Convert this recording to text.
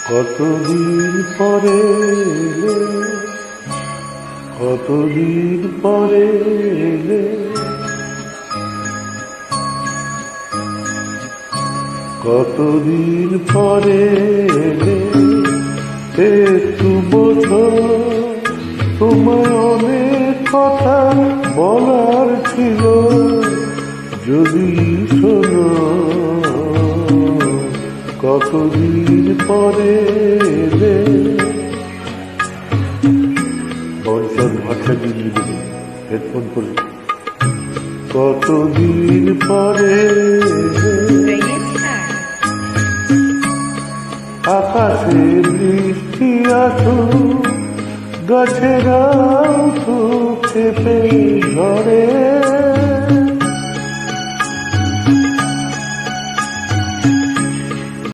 কতদিন পরে কতদিন পরে কতদিন পরে একটু বোঝো, তোমায় অনেক কথা বলার ছিল, যদি শোনো কতদিন পরে বংশর ভাষা দিয়ে দেবে হেডফোন করে। কতদিন পরে আকাশে বৃষ্টি আসু, গাছেরাও তো খেপে ঝরে,